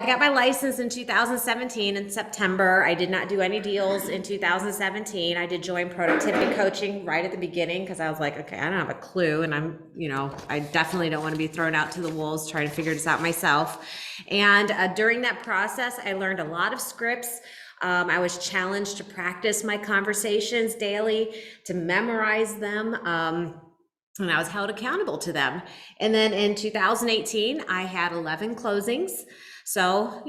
got my license in 2017 in September. I did not do any deals in 2017. I did join productivity coaching right at the beginning because I was like, okay, I don't have a clue. And I definitely don't want to be thrown out to the wolves trying to figure this out myself. And during that process, I learned a lot of scripts. I was challenged to practice my conversations daily, to memorize them. And I was held accountable to them. And then in 2018, I had 11 closings. So,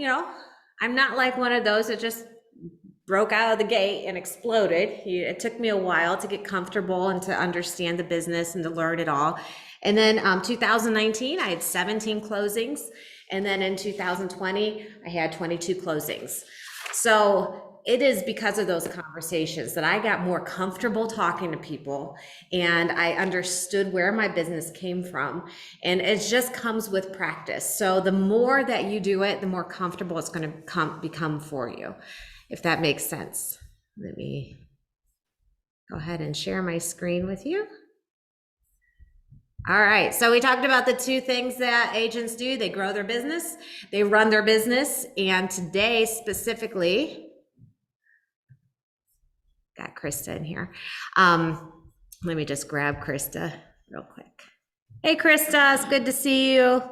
I'm not like one of those that just broke out of the gate and exploded. It took me a while to get comfortable and to understand the business and to learn it all. And then 2019, I had 17 closings. And then in 2020, I had 22 closings. So it is because of those conversations that I got more comfortable talking to people, and I understood where my business came from. And it just comes with practice. So the more that you do it, the more comfortable it's going to become for you, if that makes sense. Let me go ahead and share my screen with you. All right, so we talked about the two things that agents do. They grow their business, they run their business, and today specifically, got Krista in here. Let me just grab Krista real quick. Hey, Krista, it's good to see you.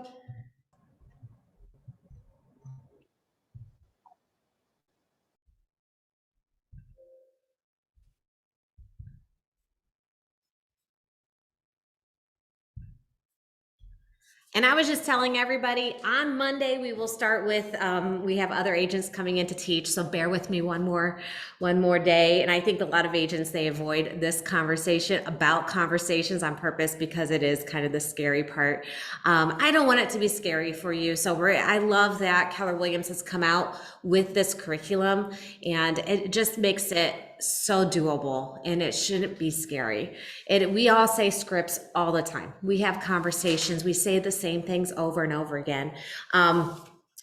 And I was just telling everybody on Monday, we will start with, we have other agents coming in to teach. So bear with me one more day. And I think a lot of agents, they avoid this conversation about conversations on purpose because it is kind of the scary part. I don't want it to be scary for you. So I love that Keller Williams has come out with this curriculum, and it just makes it so doable, and it shouldn't be scary. We all say scripts all the time. We have conversations. We say the same things over and over again.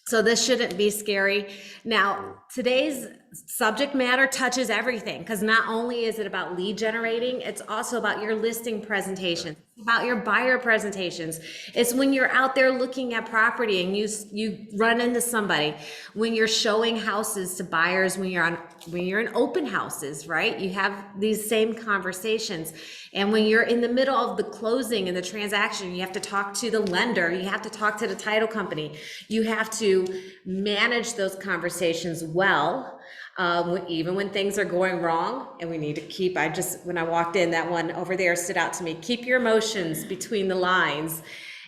So this shouldn't be scary. Now, today's subject matter touches everything, because not only is it about lead generating, it's also about your listing presentation, about your buyer presentations. It's when you're out there looking at property and you run into somebody, when you're showing houses to buyers, when you're in open houses, right? You have these same conversations. And when you're in the middle of the closing and the transaction, you have to talk to the lender, you have to talk to the title company, you have to manage those conversations well. Even when things are going wrong, and we need to keep, when I walked in, that one over there stood out to me, keep your emotions between the lines.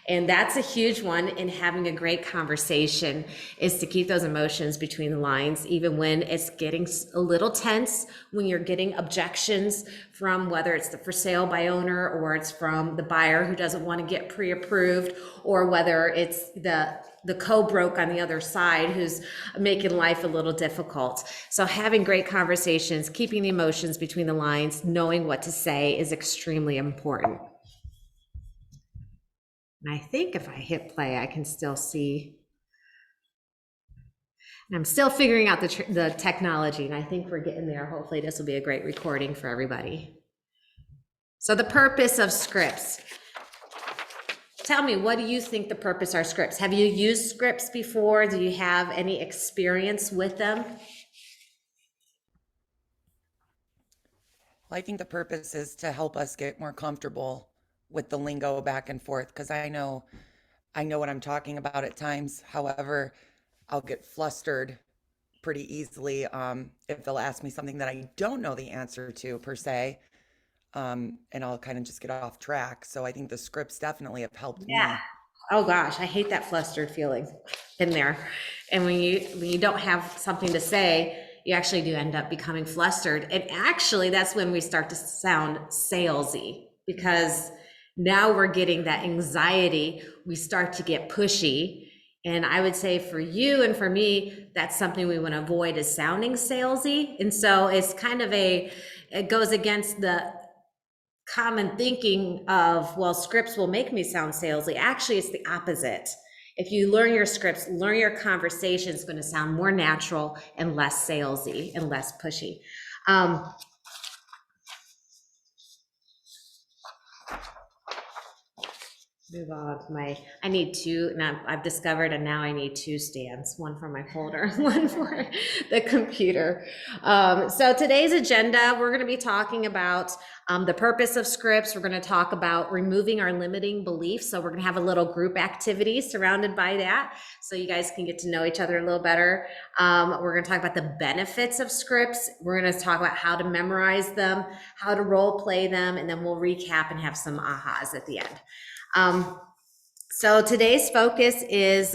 And that's a huge one in having a great conversation, is to keep those emotions between the lines, even when it's getting a little tense, when you're getting objections from whether it's the for sale by owner, or it's from the buyer who doesn't want to get pre-approved, or whether it's the co-broke on the other side who's making life a little difficult. So having great conversations, keeping the emotions between the lines, knowing what to say is extremely important. And I think if I hit play, I can still see. And I'm still figuring out the technology, and I think we're getting there. Hopefully this will be a great recording for everybody. So the purpose of scripts. Tell me, what do you think the purpose are scripts? Have you used scripts before? Do you have any experience with them? Well, I think the purpose is to help us get more comfortable with the lingo back and forth, because I know what I'm talking about at times. However, I'll get flustered pretty easily if they'll ask me something that I don't know the answer to per se, and I'll kind of just get off track. So I think the scripts definitely have helped Yeah. me. Oh gosh, I hate that flustered feeling in there. And when you don't have something to say, you actually do end up becoming flustered. And actually, that's when we start to sound salesy, because now we're getting that anxiety. We start to get pushy. And I would say for you and for me, that's something we want to avoid, is sounding salesy. And so it's kind of it goes against the common thinking of, well, scripts will make me sound salesy. Actually, it's the opposite. If you learn your scripts, learn your conversation, it's going to sound more natural and less salesy and less pushy. move on to I need two, and I've discovered, and now I need two stands, one for my folder, one for the computer. So today's agenda, we're gonna be talking about the purpose of scripts. We're gonna talk about removing our limiting beliefs. So we're gonna have a little group activity surrounded by that, so you guys can get to know each other a little better. We're gonna talk about the benefits of scripts. We're gonna talk about how to memorize them, how to role play them, and then we'll recap and have some ahas at the end. So today's focus is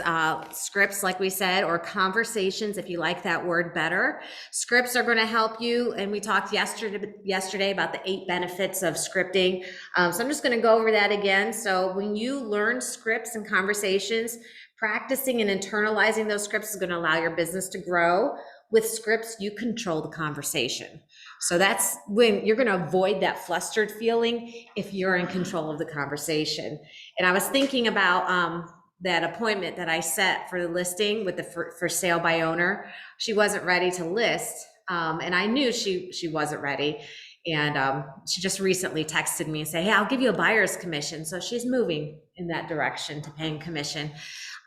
scripts, like we said, or conversations, if you like that word better. Scripts are going to help you, and we talked yesterday about the 8 benefits of scripting. So I'm just going to go over that again. So when you learn scripts and conversations, practicing and internalizing those scripts is going to allow your business to grow. With scripts, you control the conversation. So that's when you're going to avoid that flustered feeling if you're in control of the conversation. And I was thinking about that appointment that I set for the listing with the for sale by owner. She wasn't ready to list, and I knew she wasn't ready. And she just recently texted me and said, "Hey, I'll give you a buyer's commission." So she's moving in that direction to paying commission.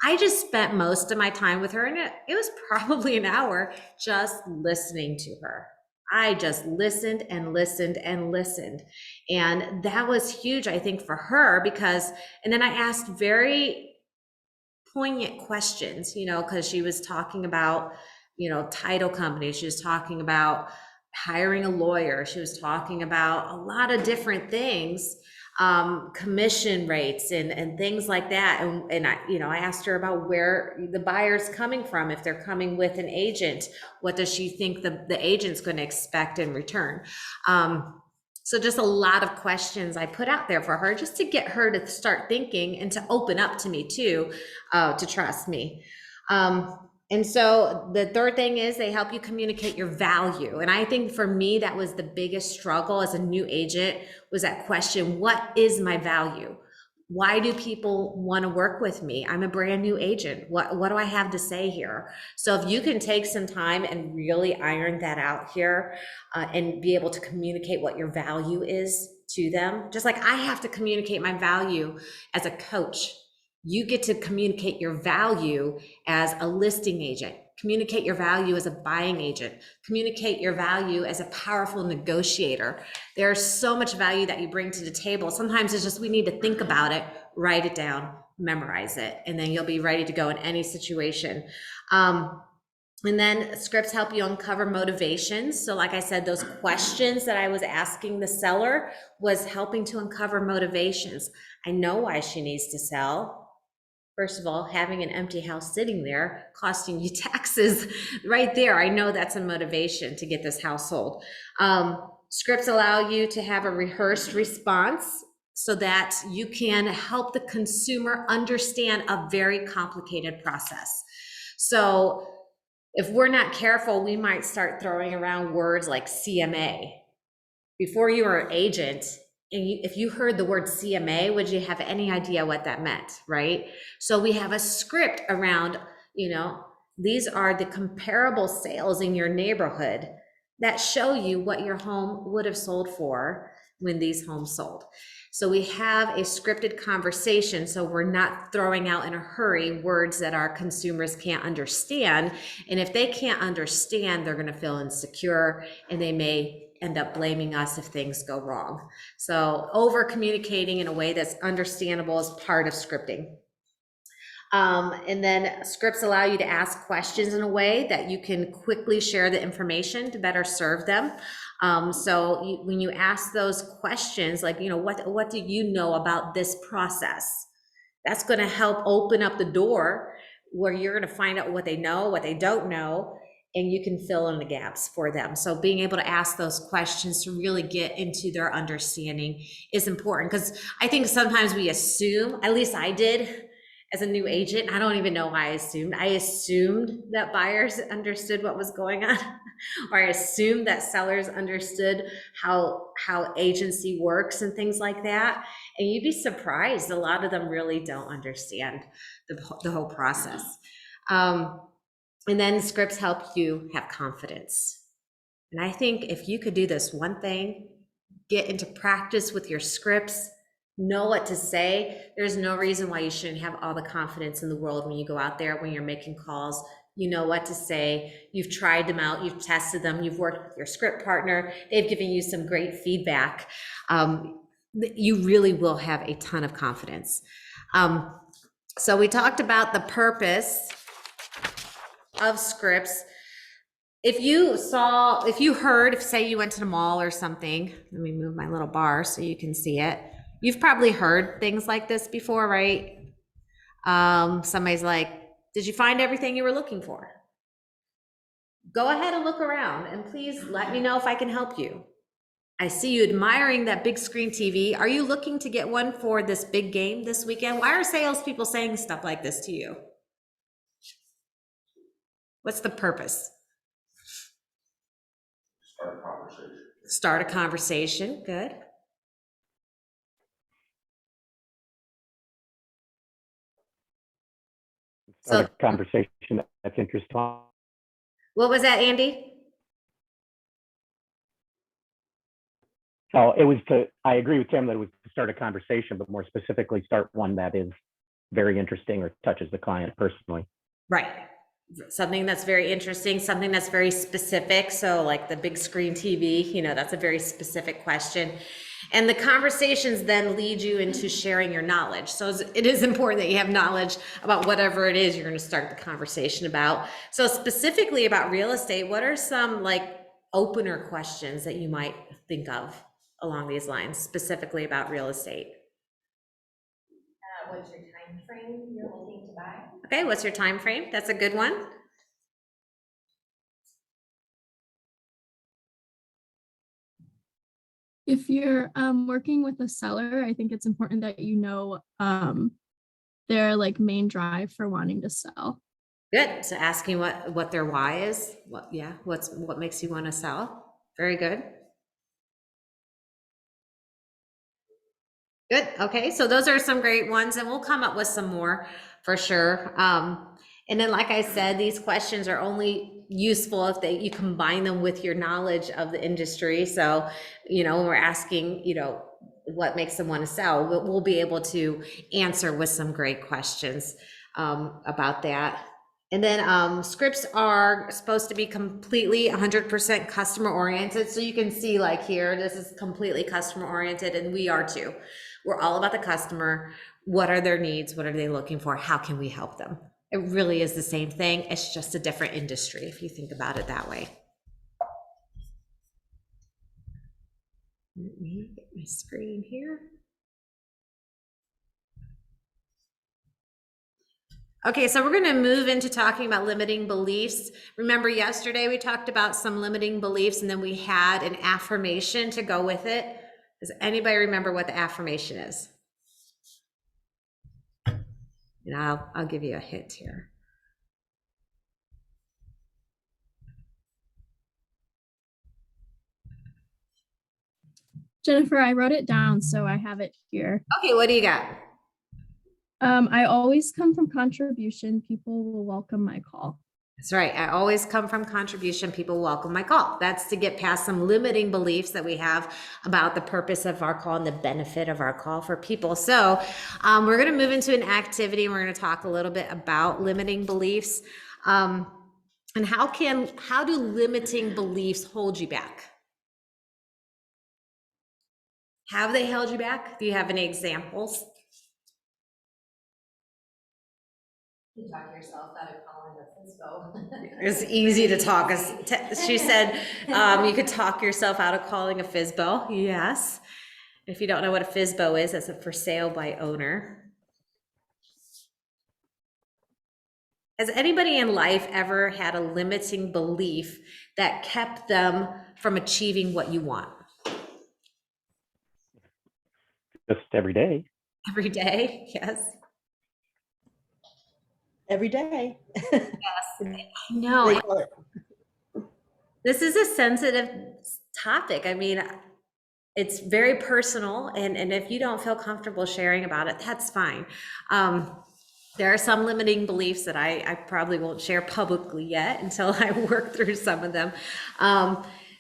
I just spent most of my time with her, and it was probably an hour just listening to her. I just listened and listened and listened. And that was huge, I think, for her because, and then I asked very poignant questions, because she was talking about, title companies. She was talking about hiring a lawyer. She was talking about a lot of different things, commission rates and things like that. And I asked her about where the buyer's coming from. If they're coming with an agent, what does she think the agent's going to expect in return? So just a lot of questions I put out there for her just to get her to start thinking and to open up to me too, to trust me. And so the third thing is they help you communicate your value. And I think for me, that was the biggest struggle as a new agent, was that question, what is my value? Why do people want to work with me? I'm a brand new agent. What do I have to say here? So if you can take some time and really iron that out here and be able to communicate what your value is to them, just like I have to communicate my value as a coach. You get to communicate your value as a listing agent, communicate your value as a buying agent, communicate your value as a powerful negotiator. There's so much value that you bring to the table. Sometimes it's just, we need to think about it, write it down, memorize it, and then you'll be ready to go in any situation. And then scripts help you uncover motivations. So like I said, those questions that I was asking the seller was helping to uncover motivations. I know why she needs to sell. First of all, having an empty house sitting there costing you taxes right there. I know that's a motivation to get this house sold. Scripts allow you to have a rehearsed response so that you can help the consumer understand a very complicated process. So if we're not careful, we might start throwing around words like CMA. Before you were an agent, and if you heard the word CMA, would you have any idea what that meant, right? So we have a script around, these are the comparable sales in your neighborhood that show you what your home would have sold for when these homes sold. So we have a scripted conversation, so we're not throwing out in a hurry words that our consumers can't understand. And if they can't understand, they're going to feel insecure, and they may end up blaming us if things go wrong. So over communicating in a way that's understandable is part of scripting. And then scripts allow you to ask questions in a way that you can quickly share the information to better serve them. So when you ask those questions, like, what do you know about this process? That's going to help open up the door where you're going to find out what they know, what they don't know, and you can fill in the gaps for them. So being able to ask those questions to really get into their understanding is important, because I think sometimes we assume, at least I did as a new agent, I don't even know why I assumed that buyers understood what was going on, or I assumed that sellers understood how agency works and things like that. And you'd be surprised, a lot of them really don't understand the whole process. And then scripts help you have confidence. And I think if you could do this one thing, get into practice with your scripts, know what to say. There's no reason why you shouldn't have all the confidence in the world when you go out there, when you're making calls. You know what to say. You've tried them out. You've tested them. You've worked with your script partner. They've given you some great feedback. You really will have a ton of confidence. So we talked about the purpose of scripts. If you heard, if say you went to the mall or something, let me move my little bar so you can see it. You've probably heard things like this before, right? Somebody's like, did you find everything you were looking for? Go ahead and look around and please let me know if I can help you. I see you admiring that big screen TV. Are you looking to get one for this big game this weekend? Why are salespeople saying stuff like this to you? What's the purpose? Start a conversation. Start a conversation. Good. Start a conversation that's interesting. What was that, Andy? So it was I agree with Tim that it was to start a conversation, but more specifically, start one that is very interesting or touches the client personally. Right. Something that's very interesting, something that's very specific. So like the big screen TV, that's a very specific question. And the conversations then lead you into sharing your knowledge. So it is important that you have knowledge about whatever it is you're going to start the conversation about. So specifically about real estate, what are some like opener questions that you might think of along these lines, specifically about real estate? What's your time frame you're looking to buy? Okay, what's your time frame? That's a good one. If you're working with a seller, I think it's important that you know their like main drive for wanting to sell. Good. So asking what their why is. What makes you want to sell? Very good. Good. Okay. So those are some great ones, and we'll come up with some more for sure. And then, like I said, these questions are only useful if you combine them with your knowledge of the industry. So, when we're asking, what makes them want to sell, we'll be able to answer with some great questions about that. And then scripts are supposed to be completely 100% customer oriented. So you can see like here, this is completely customer oriented, and we are too. We're all about the customer. What are their needs? What are they looking for? How can we help them? It really is the same thing. It's just a different industry if you think about it that way. Let me get my screen here. Okay, so we're going to move into talking about limiting beliefs. Remember yesterday we talked about some limiting beliefs, and then we had an affirmation to go with it. Does anybody remember what the affirmation is? And I'll give you a hint here. Jennifer, I wrote it down, so I have it here. Okay, what do you got? I always come from contribution. People will welcome my call. That's right. I always come from contribution. People welcome my call. That's to get past some limiting beliefs that we have about the purpose of our call and the benefit of our call for people. So we're going to move into an activity, and we're going to talk a little bit about limiting beliefs and how do limiting beliefs hold you back? Have they held you back? Do you have any examples? You talk yourself out of calling a FSBO. It's easy to talk. She said you could talk yourself out of calling a FSBO. Yes. If you don't know what a FSBO is, that's a for sale by owner. Has anybody in life ever had a limiting belief that kept them from achieving what you want? Just every day. Every day? Yes. Every day. No. They call it- This is a sensitive topic. I mean, it's very personal, and if you don't feel comfortable sharing about it, that's fine. There are some limiting beliefs that I probably won't share publicly yet until I work through some of them.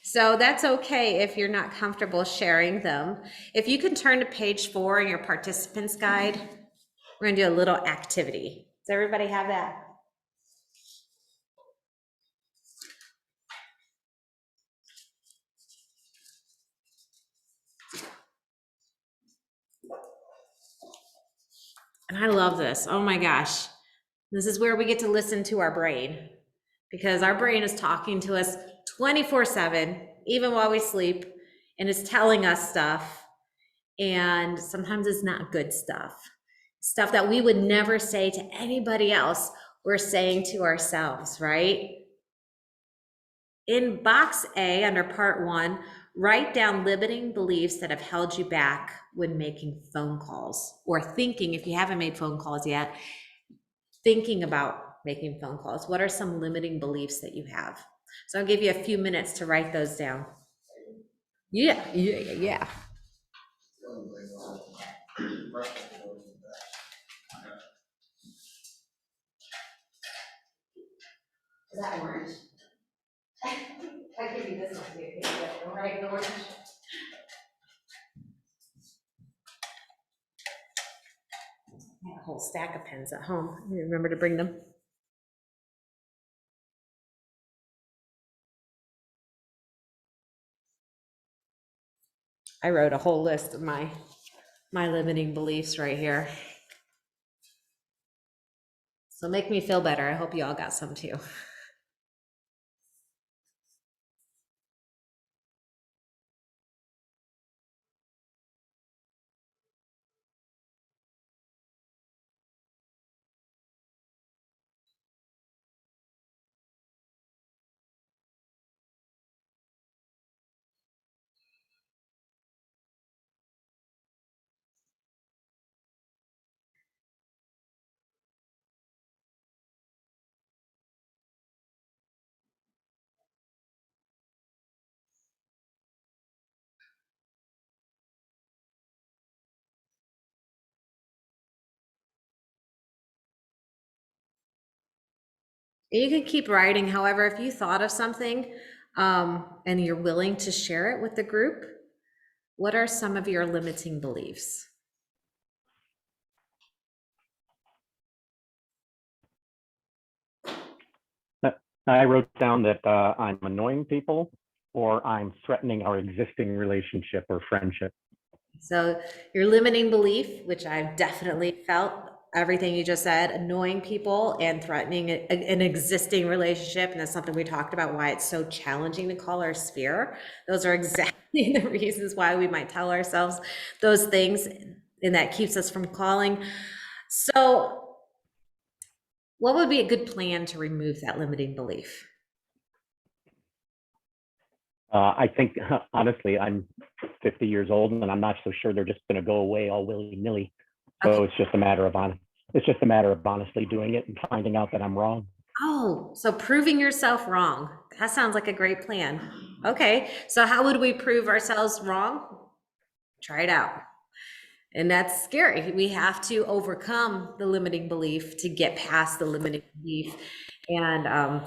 So that's okay if you're not comfortable sharing them. If you can turn to page 4 in your participants guide, we're gonna do a little activity. Does everybody have that? And I love this. Oh my gosh. This is where we get to listen to our brain, because our brain is talking to us 24/7, even while we sleep, and it's telling us stuff. And sometimes it's not good stuff that we would never say to anybody else, we're saying to ourselves, right? In box A, under part 1, write down limiting beliefs that have held you back when making phone calls, or thinking, if you haven't made phone calls yet, thinking about making phone calls. What are some limiting beliefs that you have? So I'll give you a few minutes to write those down. Yeah. Is that orange? I give you this one too, okay, yeah, right, the orange. I have a whole stack of pens at home. Remember to bring them. I wrote a whole list of my limiting beliefs right here. So make me feel better. I hope you all got some too. You can keep writing. However, if you thought of something and you're willing to share it with the group, what are some of your limiting beliefs? I wrote down that I'm annoying people or I'm threatening our existing relationship or friendship. So your limiting belief, which I've definitely felt everything you just said, annoying people and threatening an existing relationship. And that's something we talked about, why it's so challenging to call our sphere. Those are exactly the reasons why we might tell ourselves those things, and that keeps us from calling. So what would be a good plan to remove that limiting belief? I think, honestly, I'm 50 years old and I'm not so sure they're just going to go away all willy-nilly. So Okay. it's just a matter of honestly doing it and finding out that I'm wrong. Oh, so proving yourself wrong. That sounds like a great plan. Okay, so how would we prove ourselves wrong? Try it out. And that's scary. We have to overcome the limiting belief to get past the limiting belief. And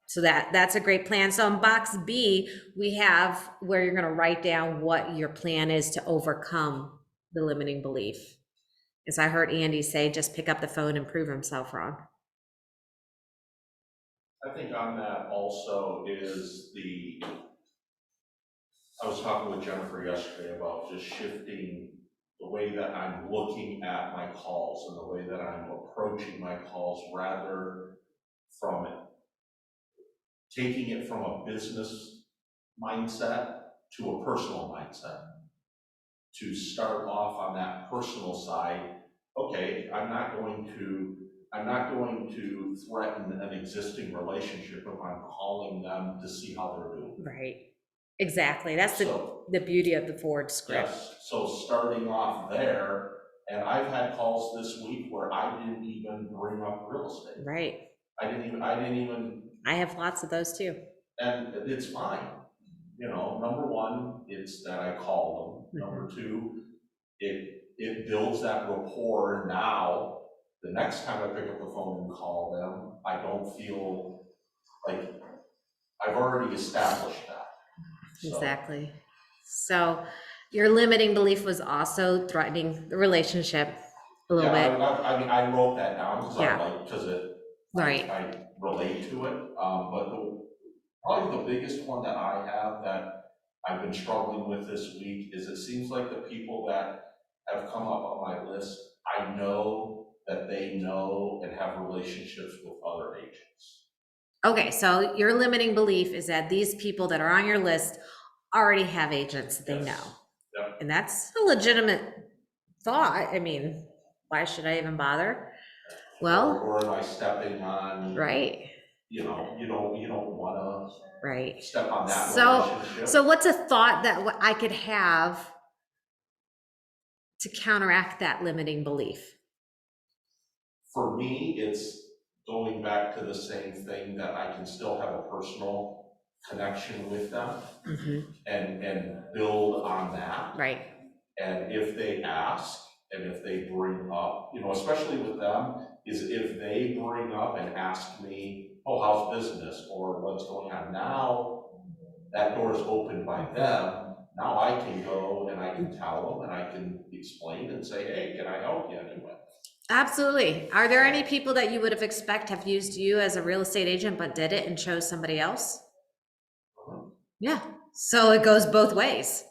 so that's a great plan. So in box B, we have where you're gonna write down what your plan is to overcome the limiting belief. As I heard Andy say, just pick up the phone and prove himself wrong. I think on that also is I was talking with Jennifer yesterday about just shifting the way that I'm looking at my calls and the way that I'm approaching my calls, rather from taking it from a business mindset to a personal mindset. To start off on that personal side, okay, I'm not going to threaten an existing relationship if I'm calling them to see how they're doing. Right. Exactly. That's So, the beauty of the Ford script. yes, so starting off there, and I've had calls this week where I didn't even bring up real estate. Right. I didn't even, I have lots of those too. and it's fine. You know, number one, it's that I call them. Number two, it builds that rapport. Now, the next time I pick up the phone and call them, I don't feel like I've already established that. So, Exactly. So your limiting belief was also threatening the relationship a little yeah, bit. I mean, I wrote that down because Yeah. Right. I relate to it. But probably the biggest one that I have that I've been struggling with this week is it seems like the people that have come up on my list, I know that they know and have relationships with other agents. Okay, so your limiting belief is that these people that are on your list already have agents that they Yes. know. Yep. And that's a legitimate thought. I mean, why should I even bother? Well, Or am I stepping on, right, you know, you don't wanna right. step on that So, relationship. so what's a thought that I could have to counteract that limiting belief? For me, it's going back to the same thing that I can still have a personal connection with them and build on that. Right, And if they ask, and if they bring up, you know, especially with them, is if they bring up and ask me, oh, how's business, or what's going on now, that door is opened by them. Now I can go and I can tell them and I can explain and say, hey, can I help you anyway? absolutely. Are there any people that you would have used you as a real estate agent but did it and chose somebody else? Yeah, so it goes both ways.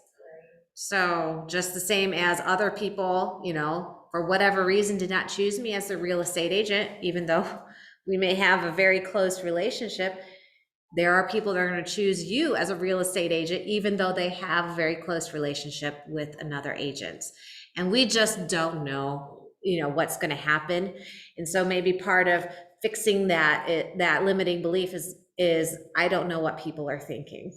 So just the same as other people, you know, for whatever reason did not choose me as a real estate agent, even though we may have a very close relationship, there are people that are going to choose you as a real estate agent, even though they have a very close relationship with another agent. And we just don't know, you know, what's going to happen. And so maybe part of fixing that limiting belief is I don't know what people are thinking.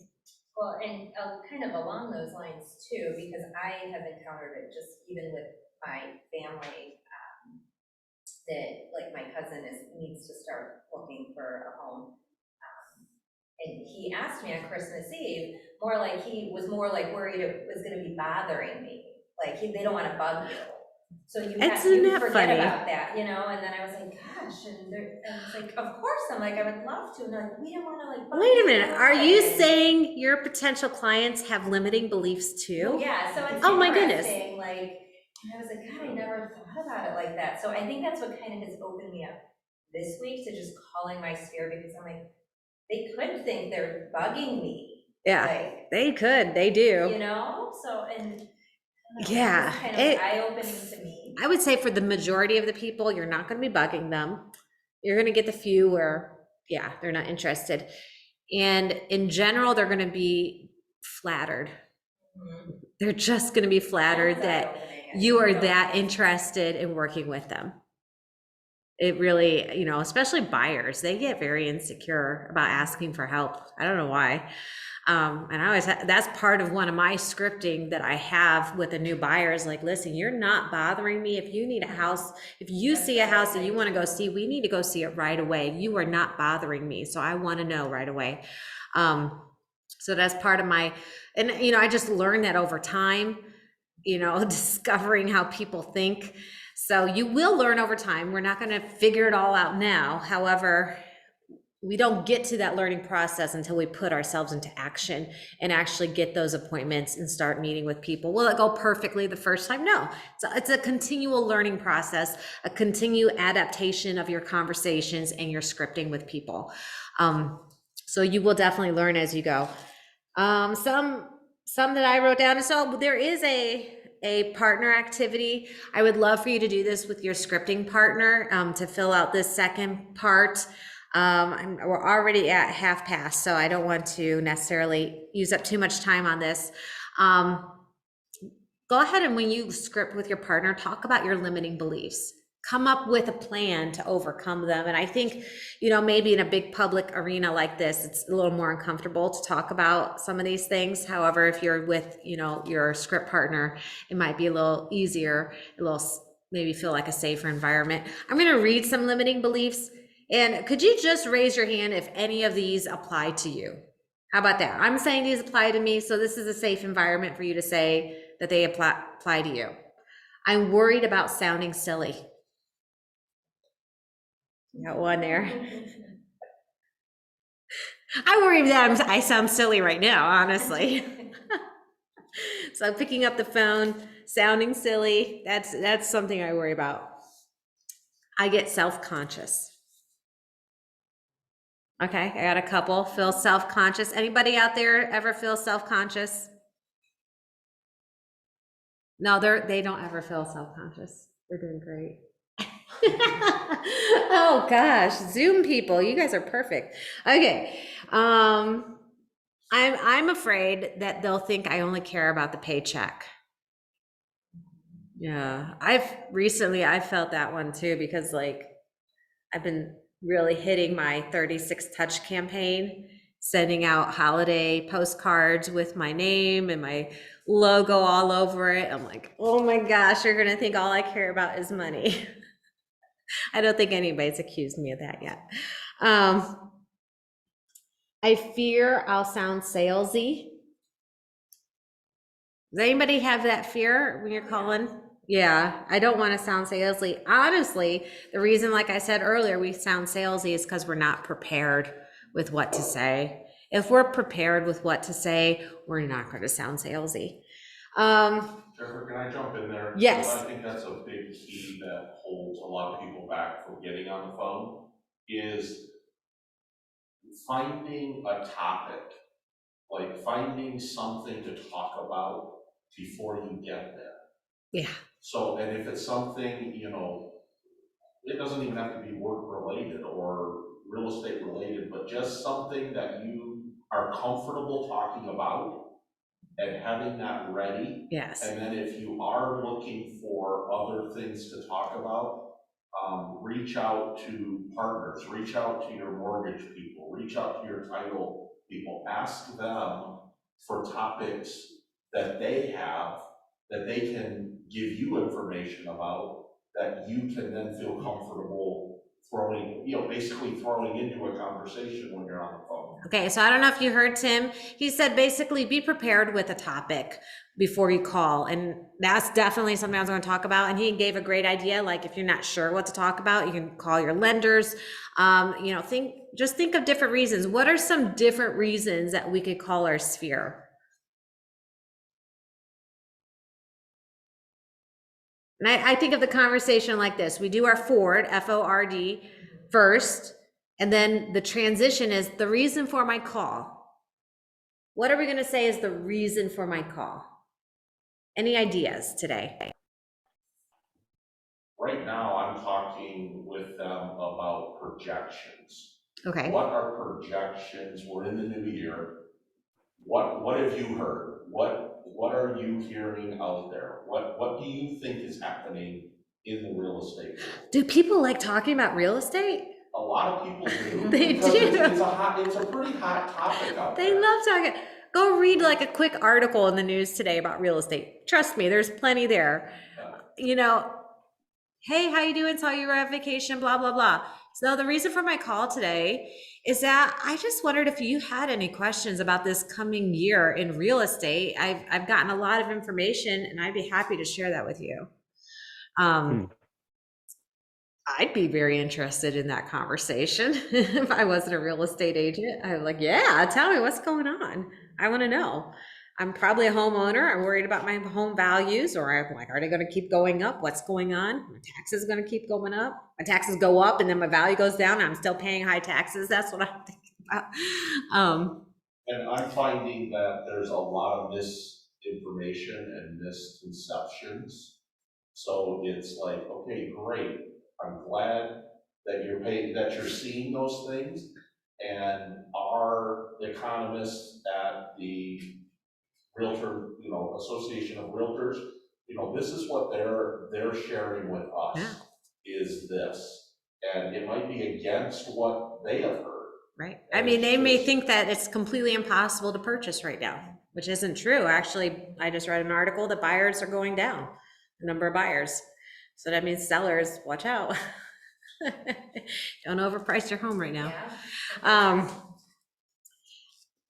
Well, and kind of along those lines too, because I have encountered it just even with my family, that like my cousin needs to start looking for a home. And he asked me on Christmas Eve, more like he was more like worried it was gonna be bothering me. Like they don't wanna bug you. So you Isn't that forget funny? about that, you know, and then I was like, gosh, and it's like, of course, I'm like, I would love to, and they're like, we don't wanna like. bug Wait a you minute, are you and- saying your potential clients have limiting beliefs too? Yeah, so it's Oh my goodness. interesting, like, and I was like, God, I never thought about it like that. So I think that's what kind of has opened me up this week to just calling my sphere, because I'm like, they could think they're bugging me. Yeah, Like, they could, they do. you know, so, and. I don't know, it's Yeah, just kind of it- eye-opening to me. I would say for the majority of the people, you're not gonna be bugging them. You're gonna get the few where, yeah, they're not interested. And in general, they're gonna be flattered. Mhm. They're just gonna be flattered It's that eye-opening. you are You know, that interested in working with them. It really, you know, especially buyers, they get very insecure about asking for help. I don't know why. And I always, that's part of one of my scripting that I have with a new buyer is like, listen, you're not bothering me. If you need a house, if you see a house that you want to go see, we need to go see it right away. You are not bothering me. So I want to know right away. So that's part of my, and you know, I just learned that over time, you know, discovering how people think. So you will learn over time. We're not going to figure it all out now. However, we don't get to that learning process until we put ourselves into action and actually get those appointments and start meeting with people. Will it go perfectly the first time? No. It's a continual learning process, a continued adaptation of your conversations and your scripting with people. So you will definitely learn as you go. Some that I wrote down. So there is a partner activity. I would love for you to do this with your scripting partner to fill out this second part. We're already at 1:30, so I don't want to necessarily use up too much time on this. Go ahead and when you script with your partner, talk about your limiting beliefs. Come up with a plan to overcome them. And I think, you know, maybe in a big public arena like this, it's a little more uncomfortable to talk about some of these things. However, if you're with, you know, your script partner, it might be a little easier, a little maybe feel like a safer environment. I'm going to read some limiting beliefs. And could you just raise your hand if any of these apply to you? How about that? I'm saying these apply to me, so this is a safe environment for you to say that they apply to you. I'm worried about sounding silly. You got one there. I worry that I sound silly right now, honestly. So picking up the phone, sounding silly, that's something I worry about. I get self-conscious. Okay, I got a couple feel self-conscious. Anybody out there ever feel self-conscious? No, they don't ever feel self-conscious. They're doing great. Oh gosh, Zoom people, you guys are perfect. Okay. I'm afraid that they'll think I only care about the paycheck. Yeah, I felt that one too, because like I've been really hitting my 36 touch campaign, sending out holiday postcards with my name and my logo all over it. I'm like, oh my gosh, you're gonna think all I care about is money. I don't think anybody's accused me of that yet. I fear I'll sound salesy. Does anybody have that fear when you're calling? Yeah, I don't want to sound salesy. Honestly, the reason, like I said earlier, we sound salesy is because we're not prepared with what to say. If we're prepared with what to say, we're not going to sound salesy. Jennifer, can I jump in there? Yes. Because I think that's a big key that holds a lot of people back from getting on the phone, is finding a topic, like finding something to talk about before you get there. Yeah. So, and if it's something, it doesn't even have to be work related or real estate related, but just something that you are comfortable talking about and having that ready. Yes. And then if you are looking for other things to talk about, reach out to partners, reach out to your mortgage people, reach out to your title people, ask them for topics that they have, that they can give you information about, that you can then feel comfortable throwing, basically throwing into a conversation when you're on the phone. Okay, so I don't know if you heard Tim. He said basically be prepared with a topic before you call. And that's definitely something I was going to talk about. And he gave a great idea. Like if you're not sure what to talk about, you can call your lenders. Think of different reasons. What are some different reasons that we could call our sphere? And I think of the conversation like this. We do our Ford, F-O-R-D, first, and then the transition is the reason for my call. What are we going to say is the reason for my call? Any ideas today? Right now, I'm talking with them about projections. Okay. What are projections? We're in the new year. What have you heard? What are you hearing out there? What do you think is happening in the real estate world? Do people like talking about real estate? A lot of people do. They because do. It's a pretty hot topic out They there. love talking. Go read like a quick article in the news today about real estate. Trust me, there's plenty there. Hey, how you doing? Saw you were on vacation, blah, blah, blah. So the reason for my call today is that I just wondered if you had any questions about this coming year in real estate. I've gotten a lot of information and I'd be happy to share that with you. I'd be very interested in that conversation if I wasn't a real estate agent. I'm like, yeah, tell me what's going on. I want to know. I'm probably a homeowner. I'm worried about my home values, or I'm like, are they going to keep going up? What's going on? My taxes going to keep going up. My taxes go up and then my value goes down and I'm still paying high taxes. That's what I'm thinking about. And I'm finding that there's a lot of misinformation and misconceptions. So it's like, okay, great. I'm glad that you're seeing those things. And our economists at the Realtor, Association of Realtors, this is what they're sharing with us, is this. And it might be against what they have heard. Right. I mean, they may think that it's completely impossible to purchase right now, which isn't true. Actually, I just read an article that buyers are going down, the number of buyers. So that means sellers, watch out. Don't overprice your home right now. Yeah.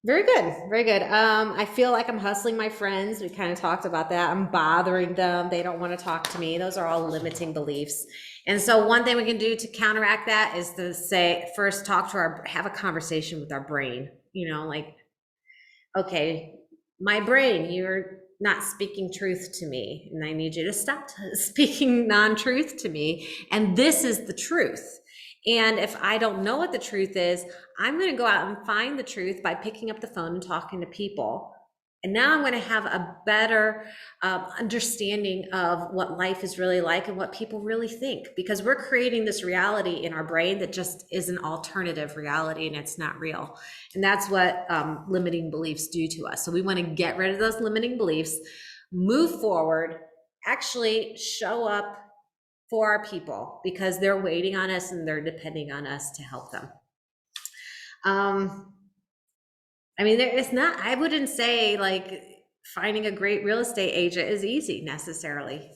Very good, very good. I feel like I'm hustling my friends. We kind of talked about that. I'm bothering them. They don't want to talk to me. Those are all limiting beliefs. And so one thing we can do to counteract that is to say, first have a conversation with our brain, like, okay, my brain, you're not speaking truth to me, and I need you to stop speaking non-truth to me. And this is the truth. And if I don't know what the truth is, I'm going to go out and find the truth by picking up the phone and talking to people. And now I'm going to have a better understanding of what life is really like and what people really think, because we're creating this reality in our brain that just is an alternative reality and it's not real. And that's what limiting beliefs do to us. So we want to get rid of those limiting beliefs, move forward, actually show up for our people because they're waiting on us and they're depending on us to help them. I mean, it's not, I wouldn't say like finding a great real estate agent is easy necessarily.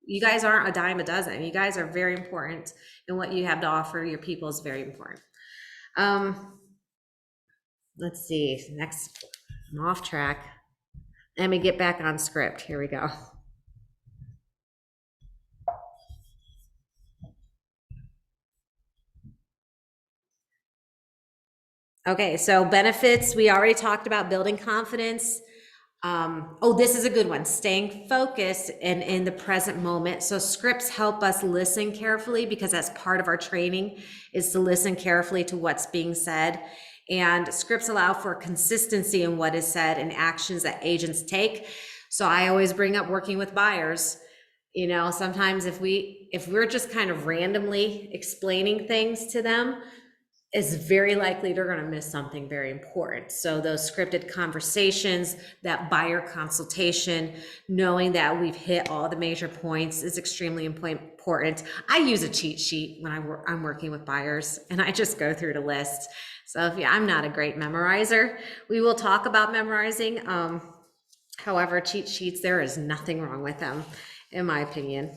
You guys aren't a dime a dozen. You guys are very important, and what you have to offer your people is very important. Let's see, next, I'm off track. Let me get back on script. Here we go. Okay, so benefits, we already talked about building confidence. This is a good one, staying focused and in the present moment. So scripts help us listen carefully, because that's part of our training, is to listen carefully to what's being said. And scripts allow for consistency in what is said and actions that agents take. So I always bring up working with buyers. Sometimes if we're just kind of randomly explaining things to them, it's very likely they're going to miss something very important. So those scripted conversations, that buyer consultation, knowing that we've hit all the major points is extremely important. I use a cheat sheet when I'm working with buyers, and I just go through the list. So I'm not a great memorizer. We will talk about memorizing. However, cheat sheets, there is nothing wrong with them, in my opinion.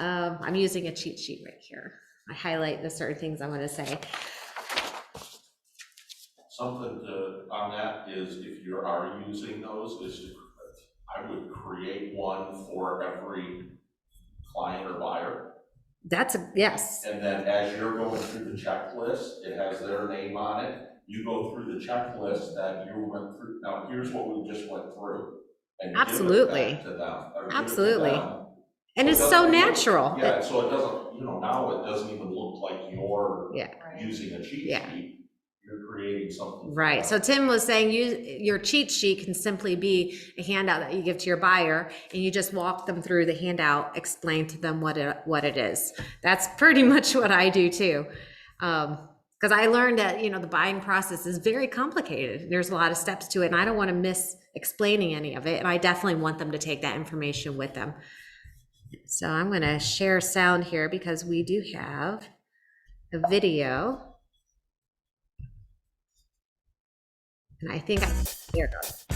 I'm using a cheat sheet right here. I highlight the certain things I want to say. Something on that is, if you are using those, I would create one for every client or buyer. Yes. And then as you're going through the checklist, it has their name on it. You go through the checklist that you went through. Now, here's what we just went through. And Absolutely. give it back to them. Absolutely. Give it to them. And it's so natural. Yeah, so it doesn't, now it doesn't even look like you're using a cheat sheet. You're creating something. Right. So Tim was saying your cheat sheet can simply be a handout that you give to your buyer, and you just walk them through the handout, explain to them what it is. That's pretty much what I do too. Because I learned that, the buying process is very complicated. There's a lot of steps to it, and I don't want to miss explaining any of it. And I definitely want them to take that information with them. So I'm going to share sound here because we do have a video. And I think here it goes.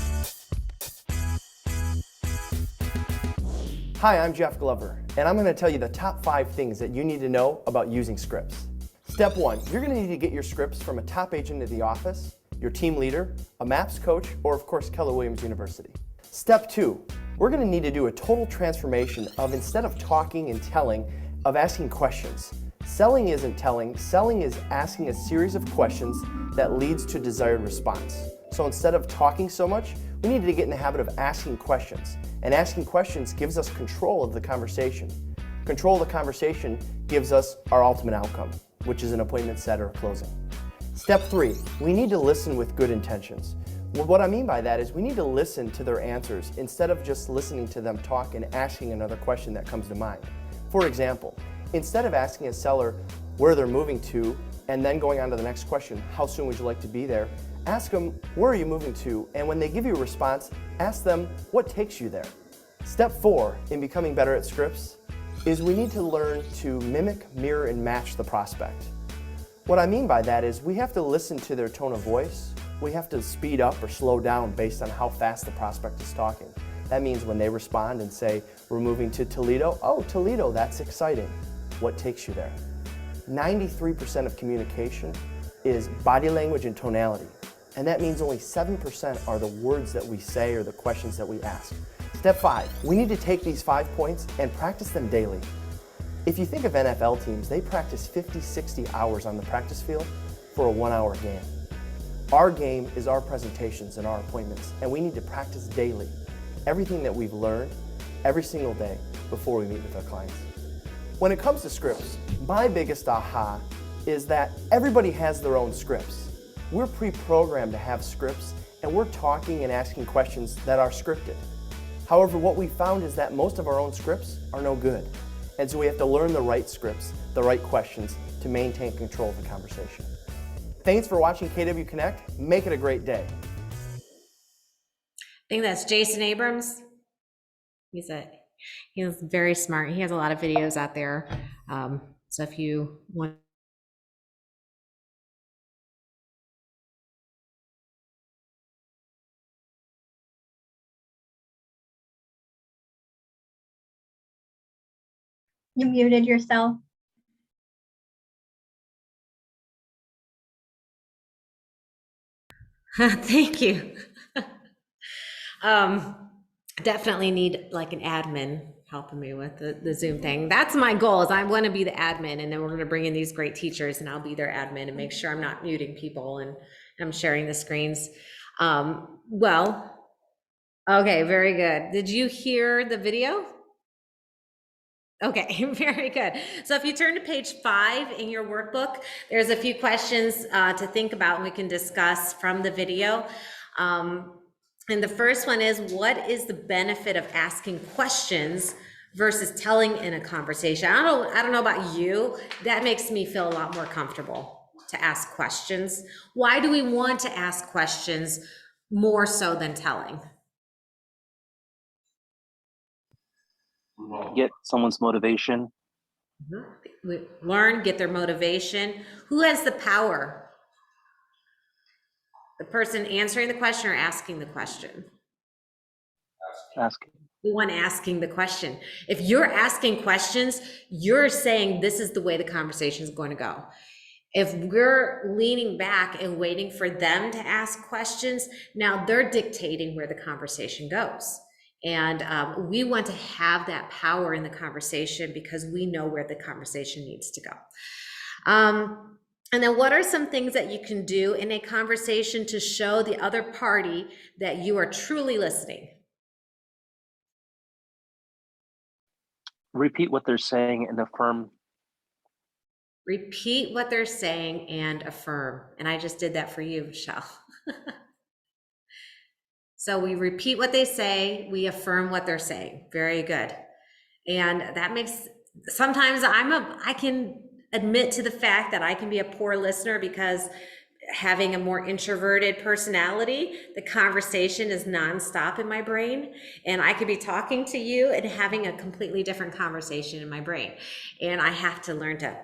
Hi, I'm Jeff Glover, and I'm going to tell you the top 5 things that you need to know about using scripts. Step 1, you're going to need to get your scripts from a top agent at the office, your team leader, a MAPS coach, or of course Keller Williams University. Step 2, we're going to need to do a total transformation of, instead of talking and telling, of asking questions. Selling isn't telling, selling is asking a series of questions that leads to desired response. So instead of talking so much, we need to get in the habit of asking questions. And asking questions gives us control of the conversation. Control of the conversation gives us our ultimate outcome, which is an appointment set or a closing. Step 3, we need to listen with good intentions. Well, what I mean by that is we need to listen to their answers instead of just listening to them talk and asking another question that comes to mind. For example, instead of asking a seller where they're moving to and then going on to the next question, how soon would you like to be there? Ask them, where are you moving to? And when they give you a response, ask them, what takes you there? Step 4 in becoming better at scripts is we need to learn to mimic, mirror, and match the prospect. What I mean by that is we have to listen to their tone of voice. We have to speed up or slow down based on how fast the prospect is talking. That means when they respond and say, we're moving to Toledo, oh, Toledo, that's exciting. What takes you there? 93% of communication is body language and tonality. and that means only 7% are the words that we say or the questions that we ask. Step 5, we need to take these 5 points and practice them daily. If you think of NFL teams, they practice 50, 60 hours on the practice field for a 1-hour game. Our game is our presentations and our appointments, and we need to practice daily everything that we've learned every single day before we meet with our clients. When it comes to scripts, my biggest aha is that everybody has their own scripts. We're pre-programmed to have scripts, and we're talking and asking questions that are scripted. However, what we found is that most of our own scripts are no good. And so we have to learn the right scripts, the right questions to maintain control of the conversation. Thanks for watching KW Connect. Make it a great day. I think that's Jason Abrams. He's very smart. He has a lot of videos out there. So if you want. You muted yourself. Thank you. Definitely need like an admin helping me with the Zoom thing. That's my goal, is I want to be the admin, and then we're going to bring in these great teachers and I'll be their admin and make sure I'm not muting people and I'm sharing the screens. Well, okay, very good. Did you hear the video? Okay, very good. So if you turn to page 5 in your workbook, there's a few questions to think about and we can discuss from the video. And the first one is, what is the benefit of asking questions versus telling in a conversation? I don't know about you, that makes me feel a lot more comfortable to ask questions. Why do we want to ask questions more so than telling? Get someone's motivation. We learn, get their motivation. Who has the power? The person answering the question or asking the question? Asking. The one asking the question. If you're asking questions, you're saying this is the way the conversation is going to go. If we're leaning back and waiting for them to ask questions, now they're dictating where the conversation goes. And we want to have that power in the conversation because we know where the conversation needs to go. And then what are some things that you can do in a conversation to show the other party that you are truly listening? Repeat what they're saying and affirm. Repeat what they're saying and affirm. And I just did that for you, Michelle. So we repeat what they say, we affirm what they're saying. Very good. And that makes, sometimes I can admit to the fact that I can be a poor listener because having a more introverted personality, the conversation is nonstop in my brain. And I could be talking to you and having a completely different conversation in my brain. And I have to learn to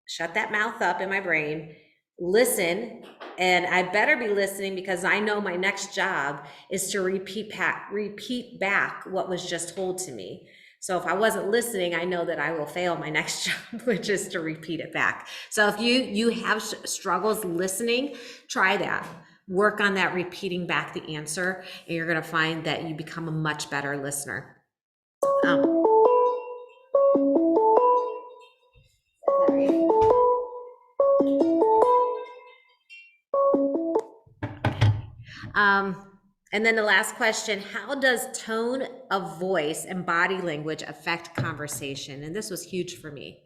shut that mouth up in my brain, listen, and I better be listening because I know my next job is to repeat back what was just told to me. So if I wasn't listening, I know that I will fail my next job, which is to repeat it back. So if you have struggles listening, try that. Work on that, repeating back the answer, and you're going to find that you become a much better listener. And then the last question, how does tone of voice and body language affect conversation? And this was huge for me.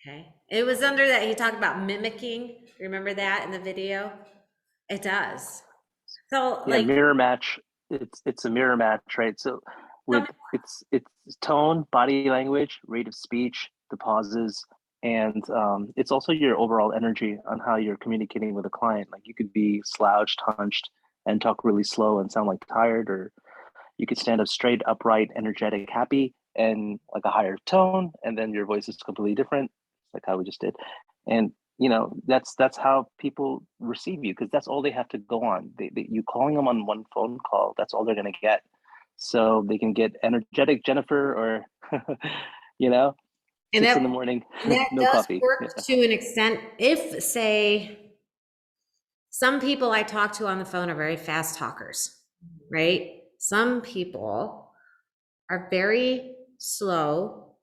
Okay. It was under that, he talked about mimicking. Remember that in the video? It does. So Yeah, like mirror match. It's a mirror match, right? So with it's tone, body language, rate of speech, the pauses, and it's also your overall energy on how you're communicating with a client. Like you could be slouched, hunched, and talk really slow and sound like tired, or you could stand up straight, upright, energetic, happy, and like a higher tone, and then your voice is completely different, like how we just did. And you know, that's how people receive you, because that's all they have to go on. You calling them on one phone call, that's all they're gonna get. So they can get energetic Jennifer or you know, And 6 that, in the morning, and that no does coffee. work Yeah. to an extent. If, say, some people I talk to on the phone are very fast talkers, right? Some people are very slow,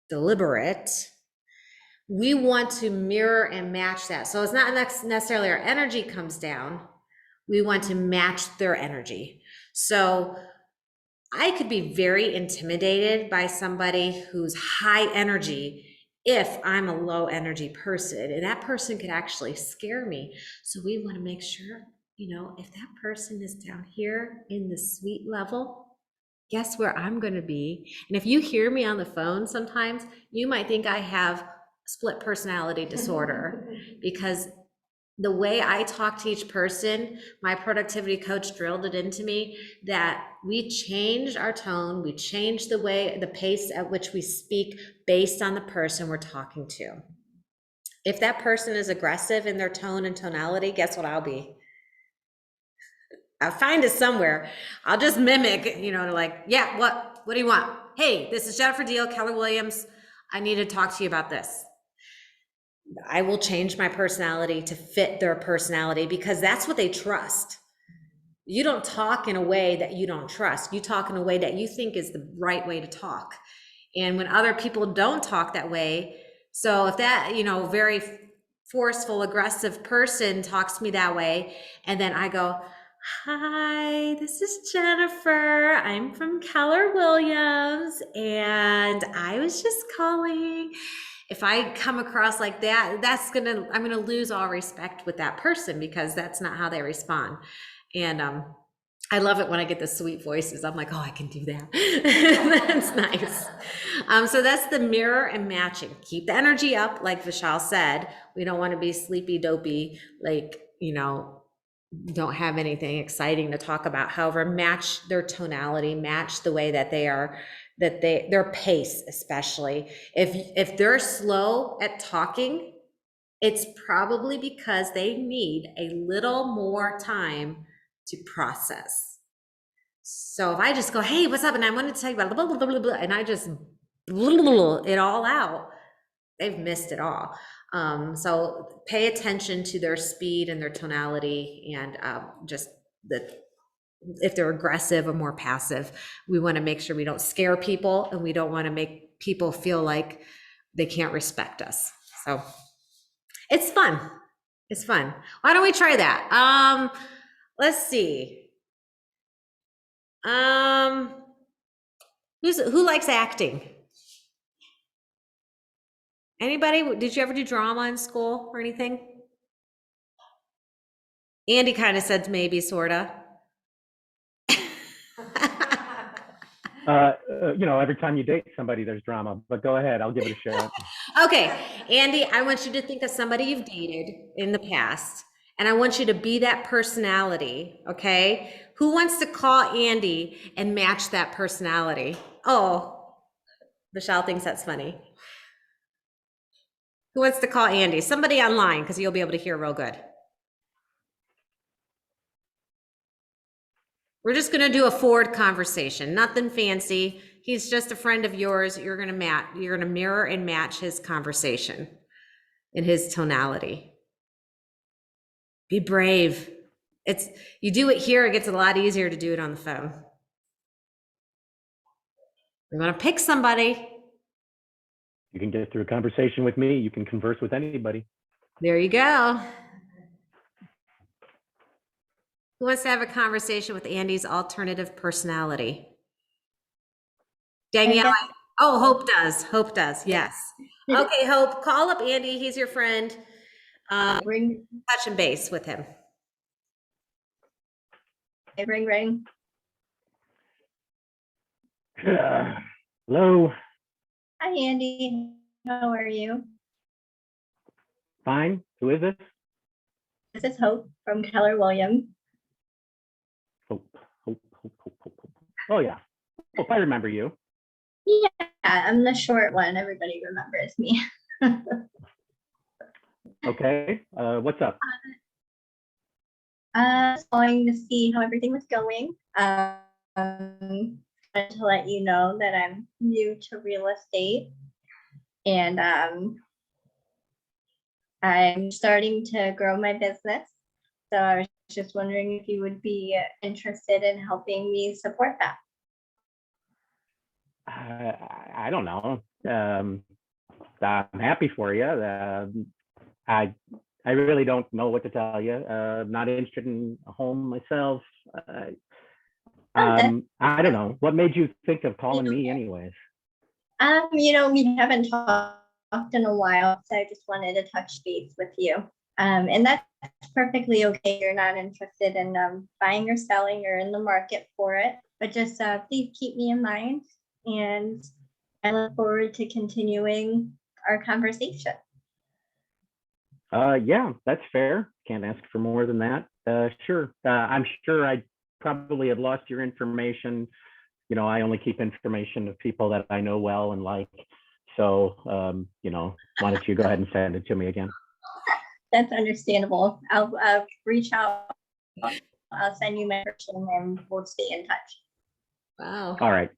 deliberate. We want to mirror and match that. So it's not necessarily our energy comes down. We want to match their energy. So I could be very intimidated by somebody who's high energy if I'm a low energy person, and that person could actually scare me. So we want to make sure, if that person is down here in the sweet level, guess where I'm going to be? And if you hear me on the phone sometimes, you might think I have split personality disorder because the way I talk to each person, my productivity coach drilled it into me that we change our tone, we change the pace at which we speak based on the person we're talking to. If that person is aggressive in their tone and tonality, guess what I'll be? I'll find it somewhere. I'll just mimic, like, yeah, what do you want? Hey, this is Jennifer Deal, Keller Williams. I need to talk to you about this. I will change my personality to fit their personality because that's what they trust. You don't talk in a way that you don't trust. You talk in a way that you think is the right way to talk. And when other people don't talk that way, so if that, very forceful, aggressive person talks to me that way, and then I go, hi, this is Jennifer. I'm from Keller Williams, and I was just calling. If I come across like that, I'm gonna lose all respect with that person because that's not how they respond. And I love it when I get the sweet voices. I'm like, oh, I can do that. That's nice. So that's the mirror and matching. Keep the energy up, like Vishal said. We don't want to be sleepy, dopey, like, don't have anything exciting to talk about. However, match their tonality, match the way that they are, their pace, especially. If they're slow at talking, it's probably because they need a little more time to process. So if I just go, hey, what's up? And I want to tell you about blah, blah, blah, blah, blah, and I just it all out, they've missed it all. So pay attention to their speed and their tonality and just if they're aggressive or more passive. We want to make sure we don't scare people and we don't want to make people feel like they can't respect us. So it's fun. It's fun. Why don't we try that? Let's see. Who likes acting? Anybody? Did you ever do drama in school or anything? Andy kind of said maybe, sorta. Every time you date somebody, there's drama, but go ahead. I'll give it a shot. Okay, Andy, I want you to think of somebody you've dated in the past, and I want you to be that personality, okay? Who wants to call Andy and match that personality? Oh, Michelle thinks that's funny. Who wants to call Andy? Somebody online, because you'll be able to hear real good. We're just gonna do a forward conversation, nothing fancy. He's just a friend of yours. You're gonna mirror and match his conversation in his tonality. Be brave. You do it here, it gets a lot easier to do it on the phone. We wanna pick somebody. You can get through a conversation with me. You can converse with anybody. There you go. Who wants to have a conversation with Andy's alternative personality? Danielle? Oh, Hope does. Hope does, yes. Okay, Hope, call up Andy. He's your friend. Ring, Touch and base with him. ring, ring. Hello. Hi, Andy. How are you? Fine. Who is this? This is Hope from Keller Williams. Hope. Oh, yeah. Hope, I remember you. Yeah, I'm the short one. Everybody remembers me. Okay. What's up? Just calling to see how everything was going. to let you know that I'm new to real estate, and I'm starting to grow my business. So I was just wondering if you would be interested in helping me support that. I don't know. I'm happy for you. I really don't know what to tell you. I'm not interested in a home myself. Okay. I don't know. What made you think of calling me anyways? We haven't talked in a while, so I just wanted to touch base with you. And that's perfectly okay. You're not interested in buying or selling or in the market for it, but just please keep me in mind. And I look forward to continuing our conversation. Yeah, that's fair. Can't ask for more than that. Sure. I'm sure I probably have lost your information. I only keep information of people that I know well and like. So, why don't you go ahead and send it to me again? That's understandable. I'll reach out. I'll send you my person and we'll stay in touch. Wow. All right.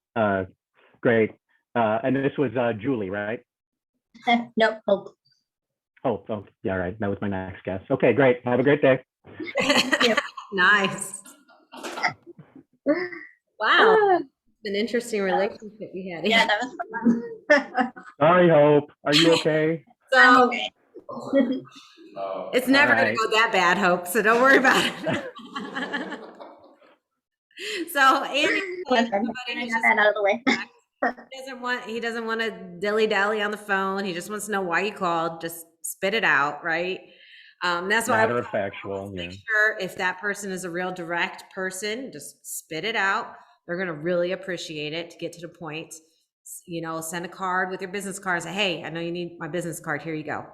Great. And this was Julie, right? Nope. Hope. Oh, yeah, all right. That was my next guess. Okay, great. Have a great day. Nice. Wow. An interesting relationship we had. Yeah, that was fun. Sorry, Hope. Are you okay? I'm So okay. it's never All going right. to go that bad, Hope. So don't worry about it. So Andy, Get that out of the way. he doesn't want to dilly dally on the phone. He just wants to know why you called. Just spit it out, right? That's why Matter of factual, make yeah. sure if that person is a real direct person, just spit it out. They're going to really appreciate it to get to the point. Send a card with your business card and say, hey, I know you need my business card. Here you go.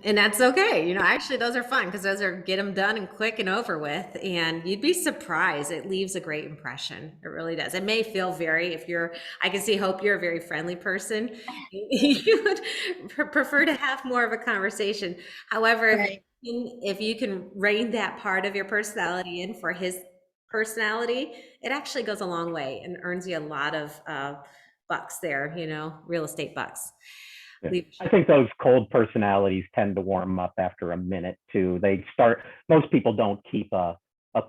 And that's okay. Actually, those are fun because those are get them done and quick and over with. And you'd be surprised. It leaves a great impression. It really does. It may feel I can see, Hope, you're a very friendly person. You would prefer to have more of a conversation. However, Right. if you can rein that part of your personality in for his personality, it actually goes a long way and earns you a lot of bucks there, real estate bucks. Yeah. I think those cold personalities tend to warm up after a minute too. Most people don't keep a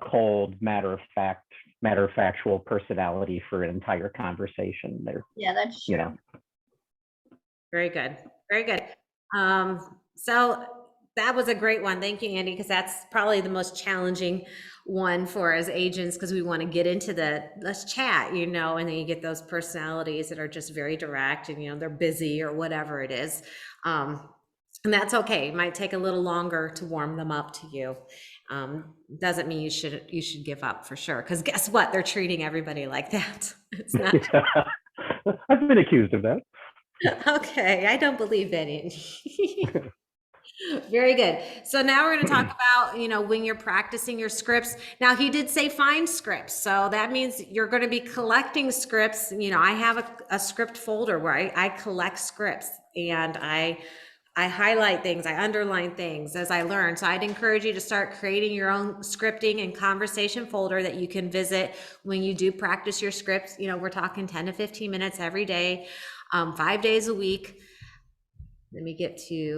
cold, matter of factual personality for an entire conversation. Yeah, that's true. Very good. Very good. So that was a great one. Thank you, Andy, because that's probably the most challenging one for as agents, because we want to get into let's chat, and then you get those personalities that are just very direct and, they're busy or whatever it is. And that's okay. It might take a little longer to warm them up to you. Doesn't mean you should give up for sure. Because guess what? They're treating everybody like that. It's not. I've been accused of that. Okay, I don't believe any. Very good. So now we're going to talk about, when you're practicing your scripts. Now, he did say find scripts. So that means you're going to be collecting scripts. I have a script folder where I collect scripts and I highlight things, I underline things as I learn. So I'd encourage you to start creating your own scripting and conversation folder that you can visit when you do practice your scripts. We're talking 10 to 15 minutes every day, 5 days a week. Let me get to